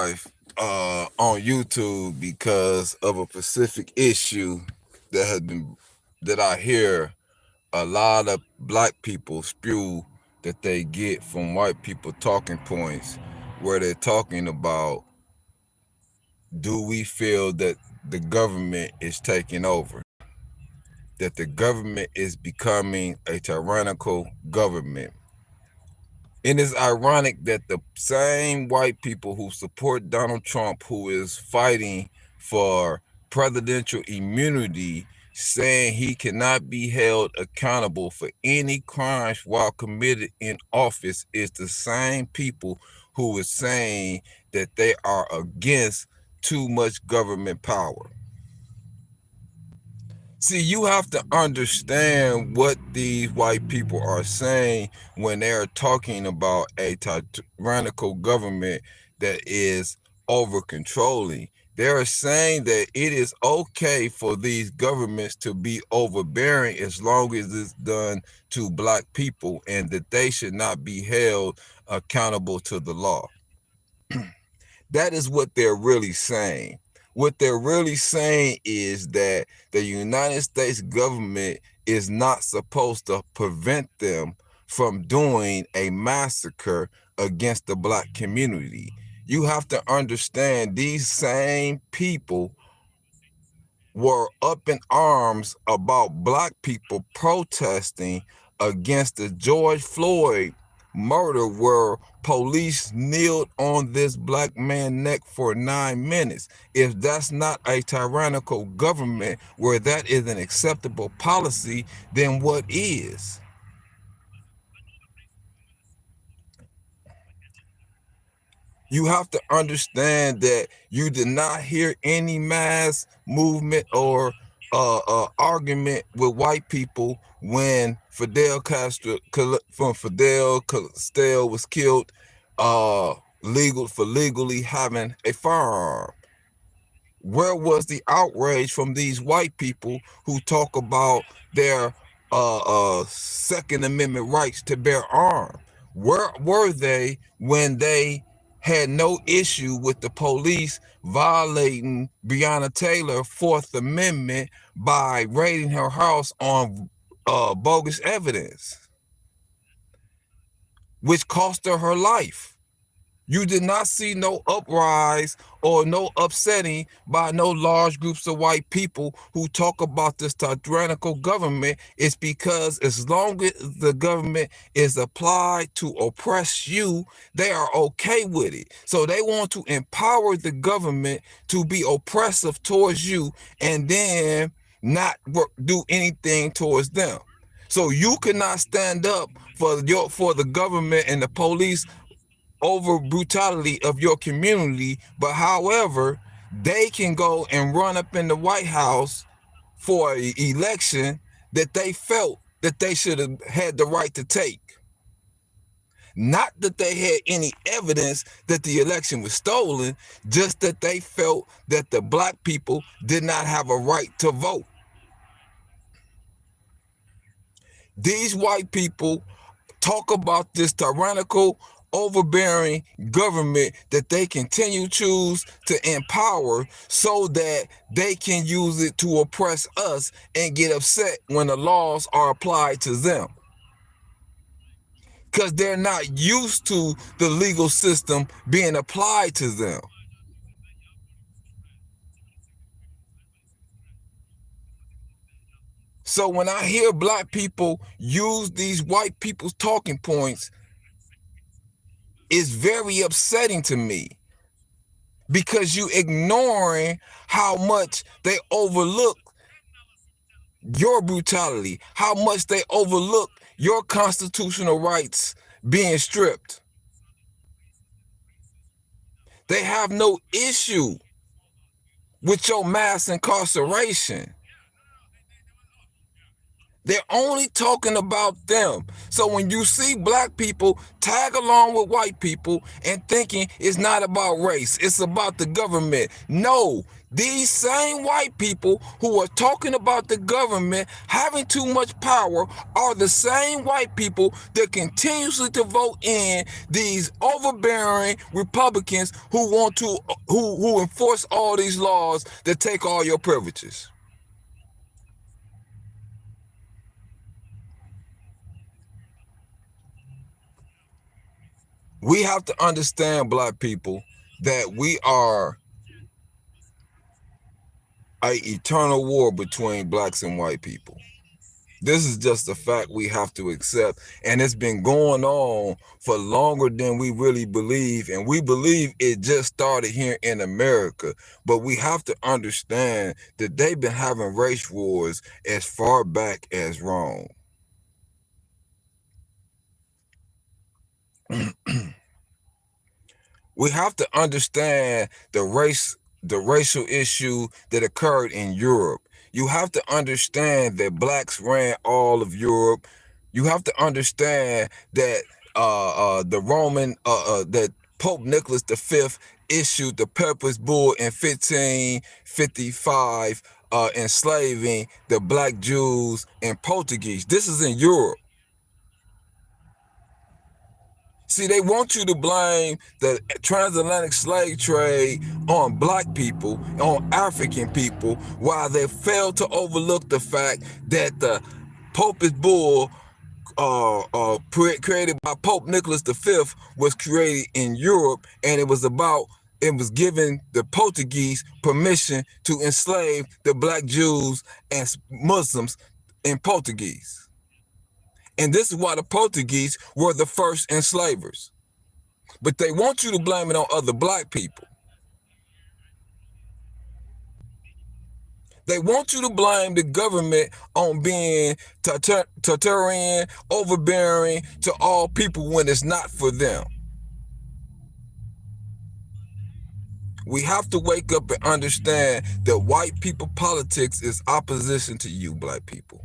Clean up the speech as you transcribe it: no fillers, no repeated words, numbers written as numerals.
live on YouTube because of a specific issue that I hear a lot of black people spew that they get from white people talking points where they're talking about, do we feel that the government is taking over, that the government is becoming a tyrannical government. And it's ironic that the same white people who support Donald Trump, who is fighting for presidential immunity, saying he cannot be held accountable for any crimes while committed in office, is the same people who is saying that they are against too much government power. See, you have to understand what these white people are saying when they're talking about a tyrannical government that is over controlling. They're saying that it is okay for these governments to be overbearing as long as it's done to black people, and that they should not be held accountable to the law. That is what they're really saying. What they're really saying is that the United States government is not supposed to prevent them from doing a massacre against the black community. You have to understand, these same people were up in arms about black people protesting against the George Floyd murder, where police kneeled on this black man's neck for 9 minutes. If that's not a tyrannical government where that is an acceptable policy, then what is? You have to understand that you did not hear any mass movement or argument with white people when Fidel Castro, from Fidel Castile, was killed legally having a firearm. Where was the outrage from these white people who talk about their Second Amendment rights to bear arms? Where were they when they had no issue with the police violating Breonna Taylor's Fourth Amendment by raiding her house on bogus evidence, which cost her her life? You did not see no uprise or no upsetting by no large groups of white people who talk about this tyrannical government. It's because as long as the government is applied to oppress you, they are okay with it. So they want to empower the government to be oppressive towards you and then not do anything towards them. So you cannot stand up for the government and the police over brutality of your community, but however, they can go and run up in the White House for an election that they felt that they should have had the right to take. Not that they had any evidence that the election was stolen, just that they felt that the black people did not have a right to vote. These white people talk about this tyrannical, overbearing government that they continue to choose to empower so that they can use it to oppress us and get upset when the laws are applied to them. Because they're not used to the legal system being applied to them. So when I hear black people use these white people's talking points, it's very upsetting to me, because you ignoring how much they overlook your brutality, how much they overlook your constitutional rights being stripped. They have no issue with your mass incarceration. They're only talking about them. So when you see black people tag along with white people and thinking it's not about race, it's about the government. No, these same white people who are talking about the government having too much power are the same white people that continuously to vote in these overbearing Republicans who want to who enforce all these laws that take all your privileges. We have to understand, black people, that we are a eternal war between blacks and white people. This is just a fact we have to accept, and it's been going on for longer than we really believe, and we believe it just started here in America. But we have to understand that they've been having race wars as far back as Rome. We have to understand the racial issue that occurred in Europe. You have to understand that blacks ran all of Europe. You have to understand that the Roman that Pope Nicholas V issued the Purpose Bull in 1555, enslaving the black Jews and Portuguese. This is in Europe. See, they want you to blame the transatlantic slave trade on black people, on African people, while they fail to overlook the fact that the Pope's Bull, created by Pope Nicholas V, was created in Europe, and it was giving the Portuguese permission to enslave the black Jews and Muslims in Portuguese. And this is why the Portuguese were the first enslavers. But they want you to blame it on other black people. They want you to blame the government on being totalitarian, overbearing to all people when it's not for them. We have to wake up and understand that white people politics is opposition to you, black people.